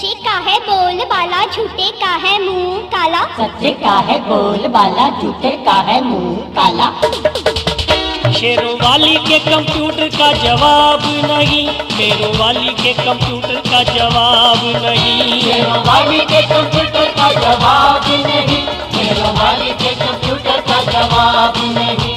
सच्चे का है बोल बाला झूठे का है मुंह काला। सच्चे का है बोल बाला झूठे का है मुंह काला। शेरों वाली के कंप्यूटर का जवाब नहीं, मेरों वाली के कंप्यूटर का जवाब नहीं। शेरों वाली के कंप्यूटर का जवाब नहीं, शेरों वाली के कंप्यूटर का जवाब नहीं।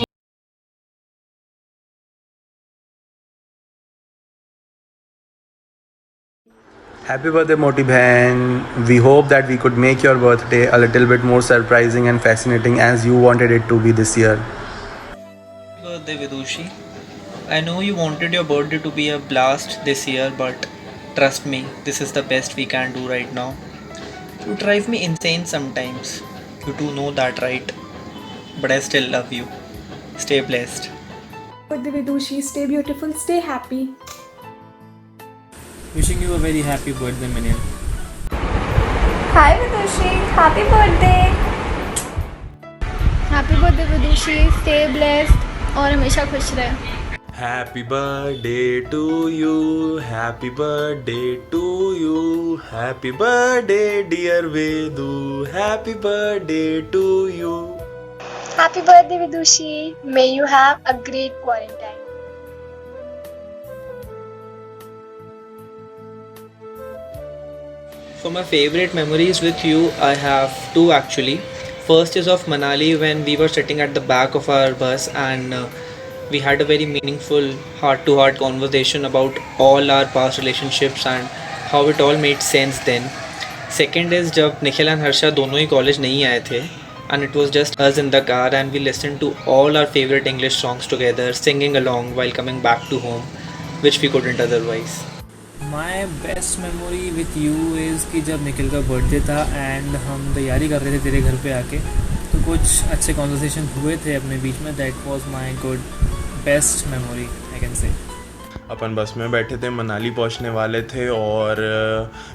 Happy birthday, Moti Bhen. We hope that we could make your birthday a little bit more surprising and fascinating as you wanted it to be this year. Happy birthday, Vidushi. I know you wanted your birthday to be a blast this year, but trust me, this is the best we can do right now. You drive me insane sometimes. You do know that, right? But I still love you. Stay blessed. Birthday Vidushi, stay beautiful, stay happy. Wishing you a very happy birthday, Minion. Hi Vidushi, happy birthday. Happy birthday Vidushi, stay blessed और हमेशा खुश रहे। Happy birthday to you, happy birthday to you, happy birthday dear Vedu, happy birthday to you. Happy birthday Vidushi, may you have a great quarantine. So my favorite memories with you, I have two actually. First is of Manali when we were sitting at the back of our bus and we had a very meaningful heart-to-heart conversation about all our past relationships and how it all made sense then. Second is जब Nikhil and Harsha दोनों ही college नहीं आए थे and it was just us in the car and we listened to all our favorite English songs together, singing along while coming back to home, which we couldn't otherwise. My best memory with you is कि जब निखिल का birthday था and हम तैयारी कर रहे थे तेरे घर पे आके, तो कुछ अच्छे कॉन्वर्सेशन हुए थे अपने बीच में. That was my good best memory I can say. अपन बस में बैठे थे, मनाली पहुंचने वाले थे और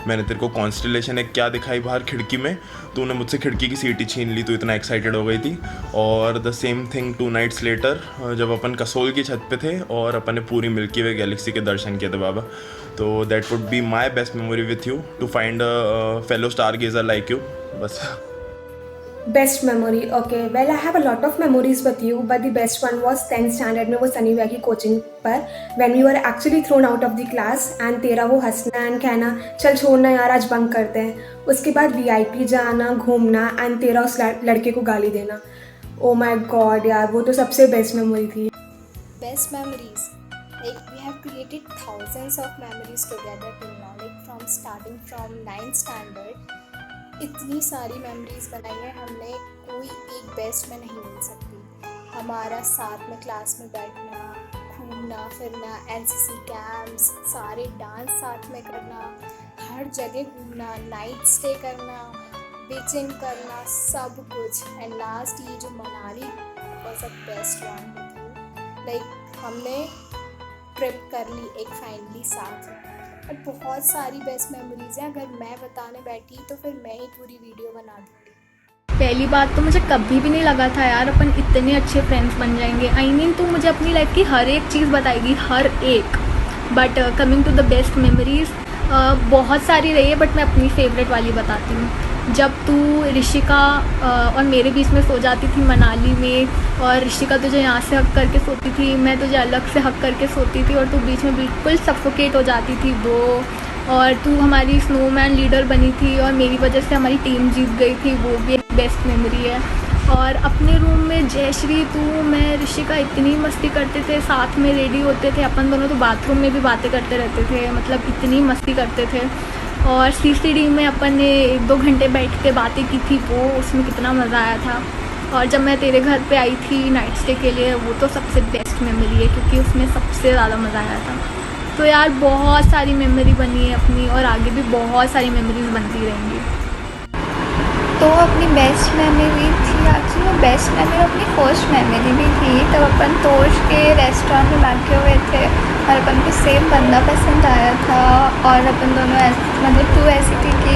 मैंने तेरे को कॉन्स्टेलेशन एक क्या दिखाई बाहर खिड़की में, तूने मुझसे खिड़की की सीट ही छीन ली, तो इतना एक्साइटेड हो गई थी. और the same thing 2 nights later जब अपन कसोल की छत पे थे और अपन ने पूरी मिल्की वे गैलेक्सी के दर्शन किए थे बाबा. तो that would be my best memory with you, to find a fellow star gazer like you. बस. Best memory, okay. Well, I have a lot of memories with you, but the best one was 10th standard में वो Sunny वैगी coaching पर when we were actually thrown out of the class and तेरा वो हंसना and कहना चल छोड़ना यार आज बंक करते हैं. उसके बाद VIP जाना घूमना एंड तेरा उस लड़के को गाली देना. Oh my God यार, वो तो सबसे बेस्ट मेमोरी थी. Best memories, like we have created thousands of memories together till now, like from starting from 9th standard. इतनी सारी मेमोरीज बनाई है हमने, कोई एक बेस्ट में नहीं मिल सकती. हमारा साथ में क्लास में बैठना, घूमना फिरना, NCC कैंप्स, सारे डांस साथ में करना, हर जगह घूमना, नाइट स्टे करना, बीचिंग करना, सब कुछ. एंड लास्ट ये जो Manali was a best one with you. Like हमने ट्रिप कर ली एक फाइनली साथ में. और बहुत सारी बेस्ट मेमोरीज हैं, अगर मैं बताने बैठी तो फिर मैं ही पूरी वीडियो बना दूँगी. पहली बात तो मुझे कभी भी नहीं लगा था यार अपन इतने अच्छे फ्रेंड्स बन जाएंगे. आई मीन तू मुझे अपनी लाइफ की हर एक चीज़ बताएगी, हर एक. But coming to the best memories, बहुत सारी रही है बट मैं अपनी फेवरेट वाली बताती हूँ. जब तू ऋषिका और मेरे बीच में सो जाती थी मनाली में, और ऋषिका तुझे यहाँ से हक करके सोती थी, मैं तुझे अलग से हक करके सोती थी और तू बीच में बिल्कुल सफोकेट हो जाती थी वो. और तू हमारी स्नोमैन लीडर बनी थी और मेरी वजह से हमारी टीम जीत गई थी, वो भी एक बेस्ट मेमोरी है. और अपने रूम में जयश्री, तू, मैं, ऋषिका इतनी मस्ती करते थे, साथ में रेडी होते थे अपन दोनों, तो बाथरूम में भी बातें करते रहते थे, मतलब इतनी मस्ती करते थे. और CCD में अपन ने 1-2 घंटे बैठ के बातें की थी, वो उसमें कितना मज़ा आया था. और जब मैं तेरे घर पे आई थी नाइट स्टे के लिए, वो तो सबसे बेस्ट मेमोरी है क्योंकि उसमें सबसे ज़्यादा मज़ा आया था. तो यार बहुत सारी मेमोरी बनी है अपनी और आगे भी बहुत सारी मेमोरीज बनती रहेंगी. तो अपनी बेस्ट मेमोरी थी एक्चुअली, वो बेस्ट मेमोरी अपनी फर्स्ट मेमोरी भी थी. तब अपन तोश के रेस्टोरेंट में बैठे हुए थे और अपन को सेम बंदा पसंद आया था और अपन दोनों ऐसे, मतलब तू ऐसी थी कि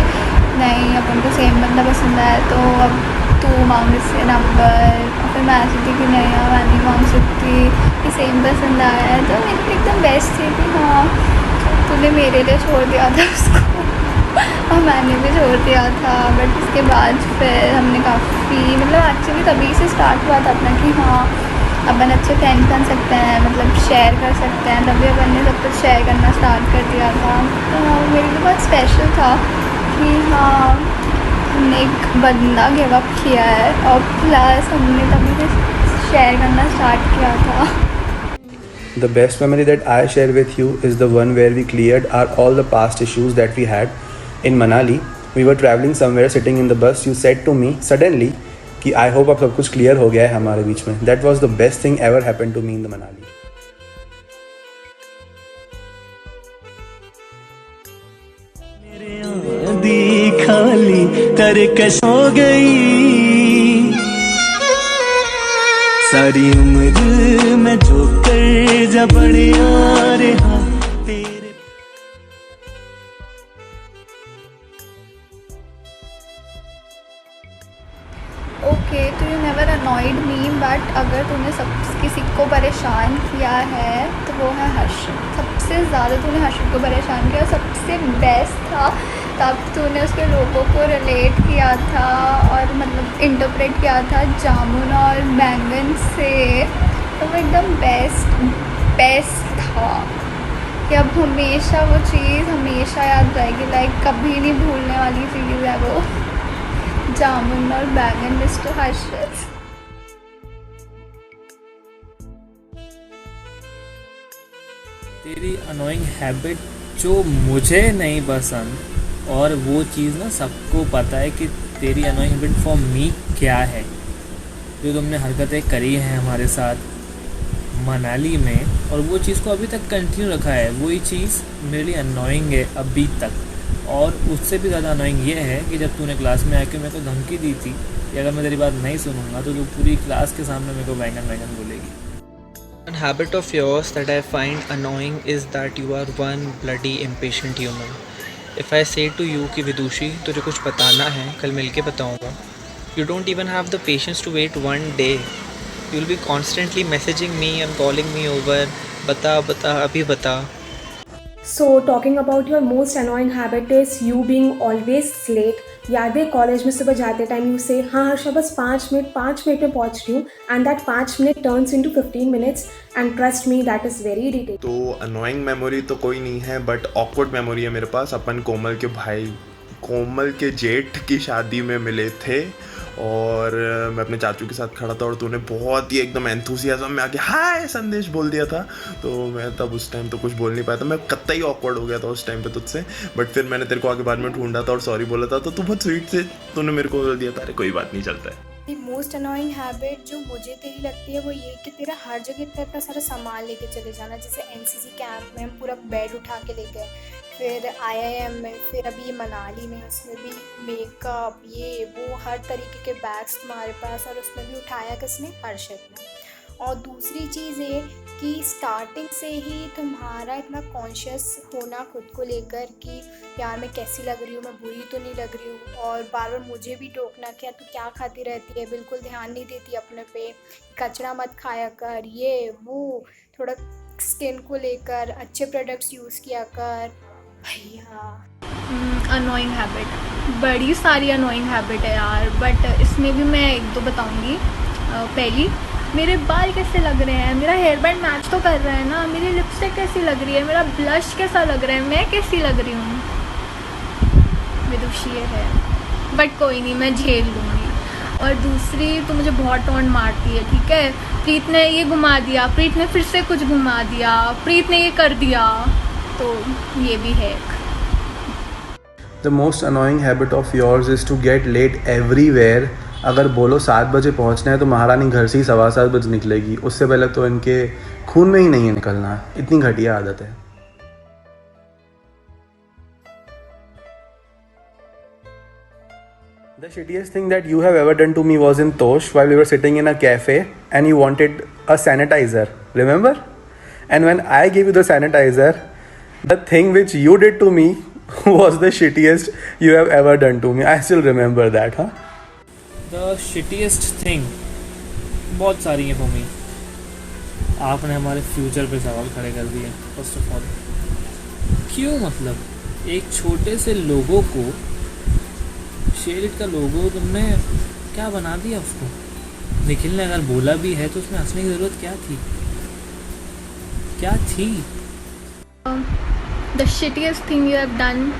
नहीं अपन को सेम बंदा पसंद आया तो अब तू मांग इससे नंबर, और फिर मैं ऐसी थी कि नहीं यार मैं नहीं मांग सकती, कि सेम पसंद आया है. तो मेरी एकदम बेस्ट थी कि हाँ तूने मेरे लिए छोड़ दिया था उसको हमने भी छोड़ दिया था, बट उसके बाद फिर हमने काफ़ी मतलब एक्चुअली तभी से स्टार्ट हुआ था अपना कि हाँ अपन अच्छे फ्रेंड बन सकते हैं, मतलब शेयर कर सकते हैं, तभी अपन ने सब कुछ शेयर करना स्टार्ट कर दिया था। तो मेरे लिए बहुत स्पेशल था कि हाँ हमने एक बंदा गिव अप किया है और प्लस हमने तभी से शेयर करना स्टार्ट किया था। The best memory that I share with you is the one where we cleared all the past issues that we had in Manali. We were traveling somewhere, sitting in the bus. You said to me suddenly कि I hope अब सब कुछ clear हो गया है हमारे बीच में. That was the best thing ever happened to me in the Manali. दी खाली तरकश हो गई, सारी उम्र में जो कर जा बड़े आ रहा तेरे। ओके, तो you never annoyed me, but अगर तूने किसी को परेशान किया है तो वो है हर्षद। सबसे ज़्यादा तूने हर्षद को परेशान किया, सबसे बेस्ट था तब तूने उसके लोगों को रिलेट किया था और मतलब इंटरप्रेट किया था जामुन और बैंगन से, तो वो एकदम बेस्ट था कि अब हमेशा वो चीज़ हमेशा याद रहेगी, लाइक कभी नहीं भूलने वाली चीज़ है वो जामुन और बैंगन मिस्टर हर्षद। तेरी अनोइंग हैबिट जो मुझे नहीं पसंद, और वो चीज़ ना सबको पता है कि तेरी अनोइंग हैबिट फॉर मी क्या है, जो तुमने हरकतें करी हैं हमारे साथ मनाली में, और वो चीज़ को अभी तक कंटिन्यू रखा है। वही चीज़ मेरे लिए अनोइंग है अभी तक। और उससे भी ज़्यादा अनोइंग ये है कि जब तूने क्लास में आके मेरे को धमकी दी थी कि अगर मैं तेरी बात नहीं सुनूंगा तो तू पूरी क्लास के सामने मेरे को बैंगन बैंगन बोलेगी। One habit of yours that I find annoying is that you are one bloody impatient human. If I say to you कि विदुषी तुझे कुछ बताना है, कल मिलके बताऊंगा, you don't even have the patience to wait one day. You will be constantly messaging me and calling me over, बता अभी बता। So talking about your most annoying habit is you being always late. याद है college में सुबह जाते time you से हाँ हर्षा बस 5 मिनट में पहुँच रही हूँ, and that 5 minute turns into 15 minutes, and trust me that is very irritating. तो अनोइंग मेमोरी तो कोई नहीं है, बट ऑकवर्ड मेमोरी है मेरे पास। अपन कोमल के भाई कोमल के जेठ की शादी में मिले थे और मैं अपने चाचू के साथ खड़ा था और तूने बहुत ही एकदम एंथुसियाज्म में आके हाय संदेश बोल दिया था। तो मैं तब उस टाइम तो कुछ बोल नहीं पाया था, मैं कतई ऑकवर्ड हो गया था उस टाइम पे तुझसे। बट फिर मैंने तेरे को आगे बाद में ढूंढा था और सॉरी बोला था, तो तू बहुत स्वीट से तूने मेरे को बोल दिया था अरे कोई बात नहीं चलता है। दी मोस्ट अनोइंग हैबिट जो मुझे तेरी लगती है वो ये कि तेरा हर जगह इतना सारा सामान लेके चले जाना। जैसे एनसीसी कैंप में हम पूरा बेड उठा के ले गए, फिर आईआईएम में, फिर अभी मनाली में उसमें भी मेकअप ये वो हर तरीके के बैग्स तुम्हारे पास, और उसमें भी उठाया किसने? हर्षद ने। और दूसरी चीज़ ये कि स्टार्टिंग से ही तुम्हारा इतना कॉन्शियस होना खुद को लेकर कि यार मैं कैसी लग रही हूँ, मैं बुरी तो नहीं लग रही हूँ, और बार बार मुझे भी टोकना क्या तू क्या खाती रहती है, बिल्कुल ध्यान नहीं देती अपने पे, कचरा मत खाया कर, ये वो, थोड़ा स्किन को लेकर अच्छे प्रोडक्ट्स यूज़ किया कर भैया। अनोइंग हैबिट बड़ी सारी अनोइंग हैबिट है यार, बट इसमें भी मैं एक दो बताऊंगी। पहली, मेरे बाल कैसे लग रहे हैं, मेरा हेयर बैंड मैच तो कर रहा है ना, मेरी लिपस्टिक कैसी लग रही है, मेरा ब्लश कैसा लग रहा है, मैं कैसी लग रही हूँ, विदुषी है, बट कोई नहीं मैं झेल लूँगी। और दूसरी तो मुझे बहुत टोंट मारती है, ठीक है, प्रीत ने ये घुमा दिया, प्रीत ने फिर से कुछ घुमा दिया, प्रीत ने ये कर दिया, तो ये भी है। The most annoying habit of yours is to get late everywhere. अगर बोलो 7 बजे पहुंचना है तो महारानी घर से ही 7:15 बजे निकलेगी, उससे पहले तो इनके खून में ही नहीं है निकलना, इतनी घटिया आदत है। The shittiest thing that you have ever done to me was in Tosh while we were sitting in a cafe and you wanted a sanitizer, remember? And when I gave you the sanitizer, the thing which you did to me was the shittiest you have ever done to me. I still remember that, huh? The shittiest thing बहुत सारी है for me. आपने हमारे future पे सवाल खड़े कर दिए। फर्स्ट ऑफ ऑल क्यों, मतलब एक छोटे से लोगो को शेयर इट का लोगो तुमने क्या बना दिया उसको? निखिल ने अगर बोला भी है तो उसमें हंसने की ज़रूरत क्या थी? क्या थी? The shittiest thing you have done.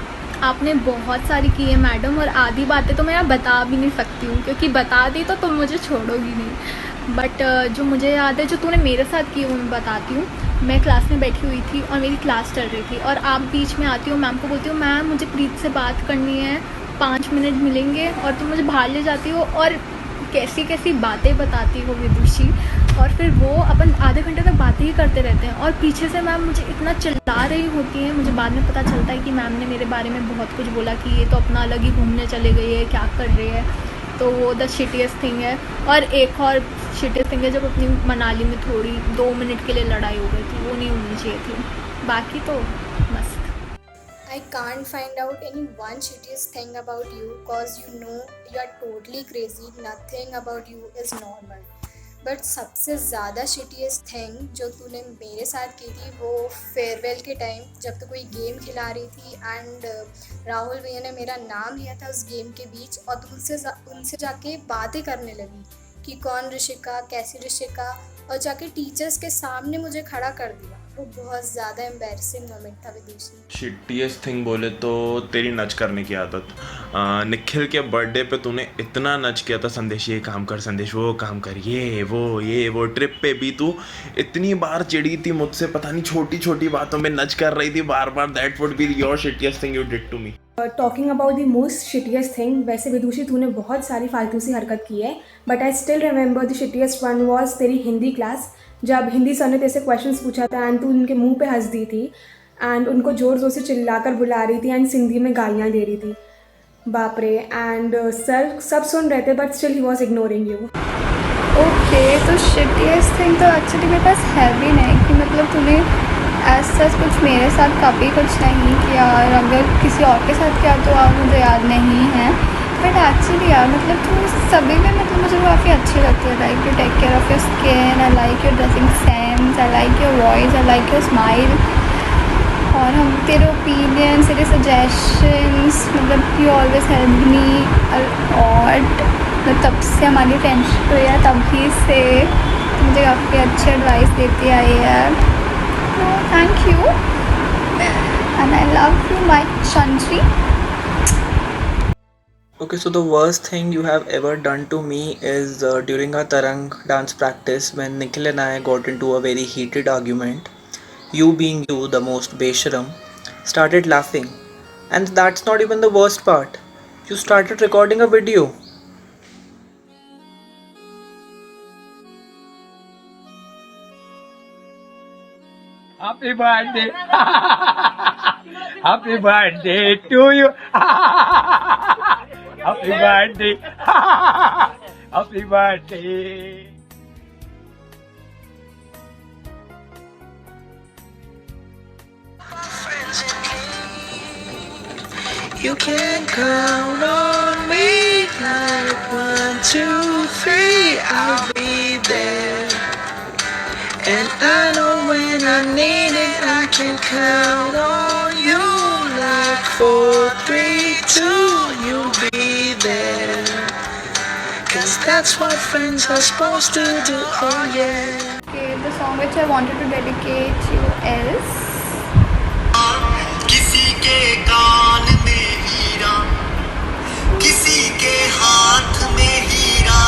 आपने बहुत सारी की है मैडम, और आधी बातें तो मैं बता भी नहीं सकती हूँ, क्योंकि बता दी तो तुम मुझे छोड़ोगी नहीं। बट जो मुझे याद है जो तूने मेरे साथ की है वो मैं बताती हूँ। मैं क्लास में बैठी हुई थी और मेरी क्लास चल रही थी, और आप बीच में आती हो, मैम को बोलती हो मैम मुझे प्रीत से बात करनी है, 5 मिनट मिलेंगे, और तुम मुझे बाहर ले जाती हो और कैसी कैसी बातें बताती हो विदुषी, और फिर वो अपन आधे घंटे तक बातें ही करते रहते हैं, और पीछे से मैम मुझे इतना चिल्ला रही होती है। मुझे बाद में पता चलता है कि मैम ने मेरे बारे में बहुत कुछ बोला कि ये तो अपना अलग ही घूमने चले गई है, क्या कर रही है। तो वो द शिटिएस्ट थिंग है। और एक और शिटिएस्ट थिंग है जब अपनी मनाली में थोड़ी 2 मिनट के लिए लड़ाई हो गई थी, वो नहीं होनी चाहिए थी। बाकी तो मस्त। I can't find out any one shittiest thing about you cause you know you are totally crazy. Nothing about you is normal. But सबसे ज़्यादा शिटिएस्ट थिंग जो तूने मेरे साथ की थी वो फेयरवेल के टाइम जब तो कोई गेम खिला रही थी एंड राहुल भैया ने मेरा नाम लिया था उस गेम के बीच, और तू उनसे जाके बातें करने लगी कि कौन ऋषिका, कैसी ऋषिका, और जाके टीचर्स के सामने मुझे खड़ा कर दिया। वो बहुत ज़्यादा एम्बैरसिंग मोमेंट था विदुषी। शिटिएस्ट थिंग बोले तो तेरी नच करने की आदत। निखिल के बर्थडे पे तूने इतना नच किया था, संदेश ये काम कर, संदेश वो काम कर, ये वो। ट्रिप पे भी तू इतनी बार चिढ़ी थी मुझसे, पता नहीं छोटी छोटी बातों में नच कर रही थी बार बार। That would be your shittiest thing you did to me. Talking about the most shittiest thing, वैसे विदुषी तूने बहुत सारी फालतू सी हरकत की है, but I still remember the shittiest one was तेरी हिंदी क्लास, जब हिंदी सर ने तेरे से क्वेश्चंस पूछा था एंड तू उनके मुंह पे हंस दी थी एंड उनको ज़ोर ज़ोर से चिल्लाकर बुला रही थी एंड सिंधी में गालियाँ दे रही थी। बाप रे। एंड सर सब सुन रहे थे but still he was ignoring you. Okay, तो शिटिएस्ट थिंग तो एक्चुअली मेरे पास है भी नहीं कि मतलब तूने ऐसा कुछ मेरे साथ कभी कुछ नहीं किया, और अगर किसी और के साथ किया तो मुझे याद नहीं है। बट एक्चुअली यार मतलब तू सभी में मतलब मुझे काफ़ी अच्छी लगती है। Like you take care of your skin, I like your dressing sense, I like your voice, I like your smile, और हम तेरे ओपिनियंस, तेरे सजेशंस, मतलब you always help me a lot. मतलब तब से हमारी फ्रेंडशिप हुई है, तभी से मुझे काफ़ी अच्छी एडवाइस देती आई है। तो thank you and I love you my चंद्री। Okay, so the worst thing you have ever done to me is during our Tarang dance practice when Nikhil and I got into a very heated argument. You being you, the most besharam, started laughing. And that's not even the worst part. You started recording a video. Happy birthday. Happy birthday to you. Happy birthday. Happy birthday. You can count on me like 1, 2, 3, I'll be there. And I know when I need it, I can count on you like 4, 3, 2, you'll be there. 'Cause that's what friends are supposed to do, oh yeah. Okay, the song which I wanted to dedicate you is किसी के कान में हीरा, किसी के हाथ में हीरा,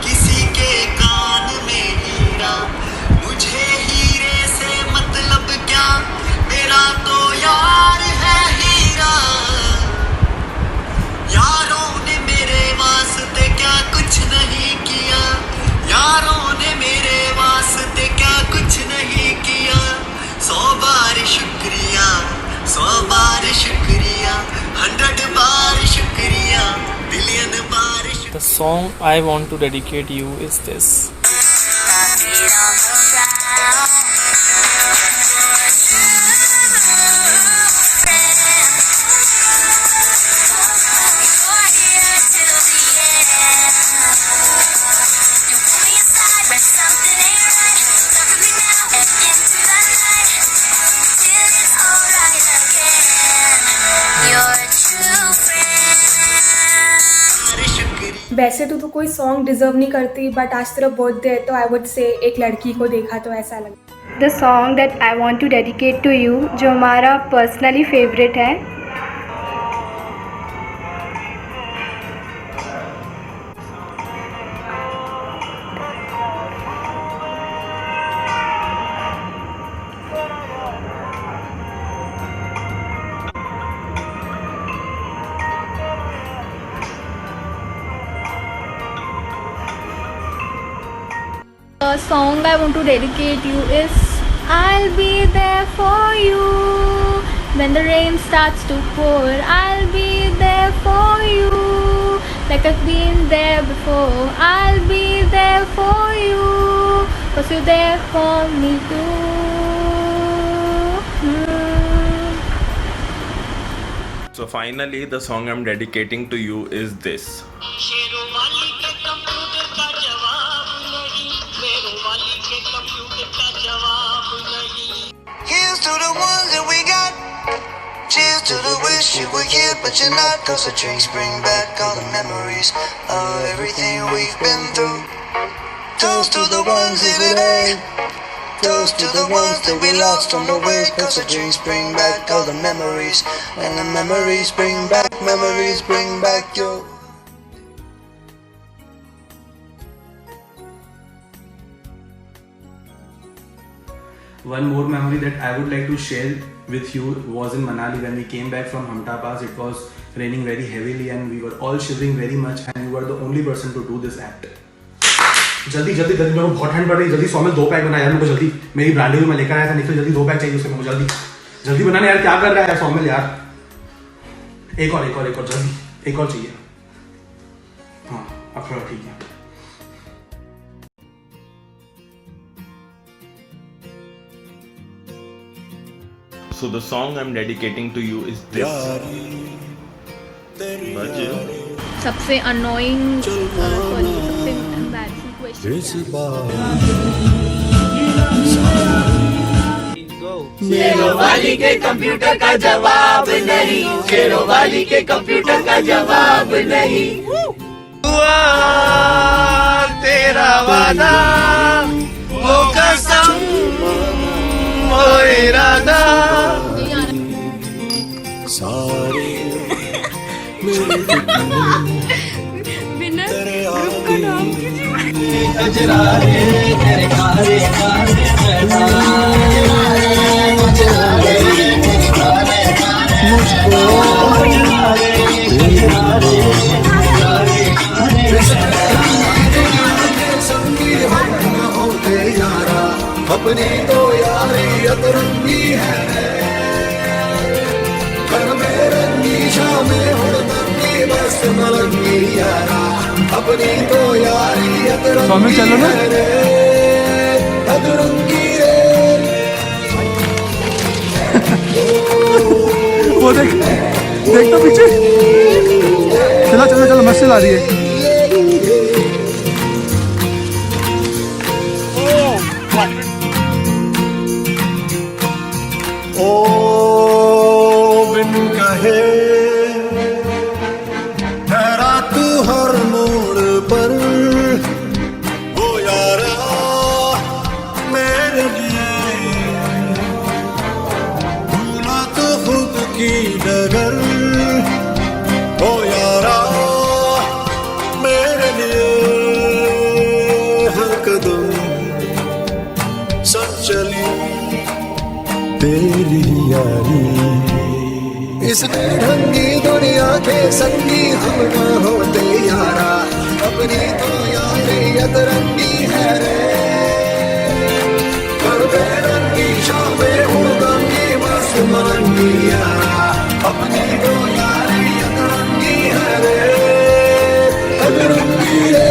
किसी के कान में हीरा, मुझे हीरे से मतलब क्या, मेरा तो यार है हीरा। यारों ने मेरे वास्ते क्या कुछ नहीं किया, यारों ने मेरे वास्ते क्या कुछ नहीं किया। 100 बार शुक्रिया, 100 बार शुक्रिया, 100 बार शुक्रिया, बिलियन बार शुक्रिया। The song I want to dedicate you is this. You're a true friend. वैसे तो तू कोई सॉन्ग डिजर्व नहीं करती, बट आज तेरा बर्थडे है तो आई वुड से एक लड़की को देखा तो ऐसा लगा। The song that I want to dedicate to you, जो हमारा पर्सनली फेवरेट है। The song I want to dedicate you is I'll be there for you when the rain starts to pour. I'll be there for you like I've been there before. I'll be there for you 'cause you're there for me too. So finally, the song I'm dedicating to you is this. Here's to the ones that we got. Cheers to the wish you were here, but you're not. 'Cause the drinks bring back all the memories of everything we've been through. Toast to the ones here today. Toast to the ones that we lost on the way. 'Cause the drinks bring back all the memories. And the memories bring back your. One more memory that I would like to share with you was in Manali when we came back from Hamta Pass. It was raining very heavily and we were all shivering very much, and you were the only person to do this act. जल्दी जल्दी जल्दी, मेरे को बहुत ठंड पड़ रही है, जल्दी 100 में 2 पैक बना यार, मेरे को जल्दी, मेरी ब्रांडी में मैं लेकर आया था, निखिल जल्दी 2 पैक चाहिए उसके, मेरे को जल्दी जल्दी बनाना यार, क्या कर रहा है 100 में यार, एक और जल्दी, एक और चाहिए। हाँ अब थोड़ा ठीक है। So the song I'm dedicating to you is this. सबसे annoying sorry सबसे embarrassing question शेरों वाली के कंप्यूटर का जवाब नहीं, शेरों वाली के कंप्यूटर का जवाब नहीं। हुआ तेरा वादा, वो कसम, वो इरादा, सारे तेरे ग्रुप का नाम नजरारे तेरे कारे कारे मुझको संगी होते यारा, अपनी तो यारी अतरंगी है, रंगी शामें हुड़दंगी बस मलंगी यारा, अपनी तो यारी अतरंगी है, अतरंगी रे। वो देख तो पीछे, चलो मस्त चला रही है। ओ बिन कहे ठहरा तू हर मोड़ पर, ओ यारा मेरे लिए भूला तो खुद की डगर, ओ यारा मेरे लिए हर कदम सच चली तेरी यारी। इस ढंगी दुनिया के संगी हम ना होते यारा, अपनी तो यारी अतरंगी है रे, पर बेरंगी शामें हुड़दंगी बस मलंगी यारा, अपनी तो यारी अतरंगी है रे, अतरंगी रे।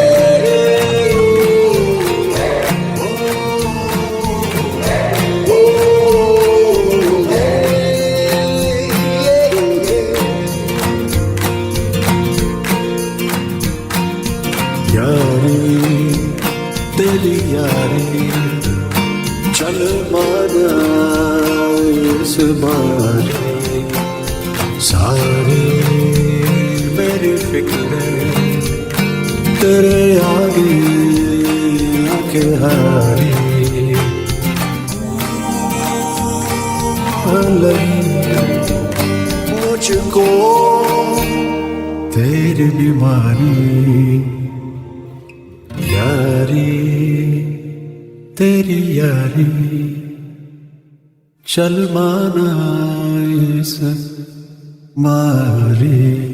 तेरी यारी चल माना इस बारी, सारी मेरी फिक्र यारी मुझको तेरी बीमारी यारी तेरी यारी चल माना इस मारी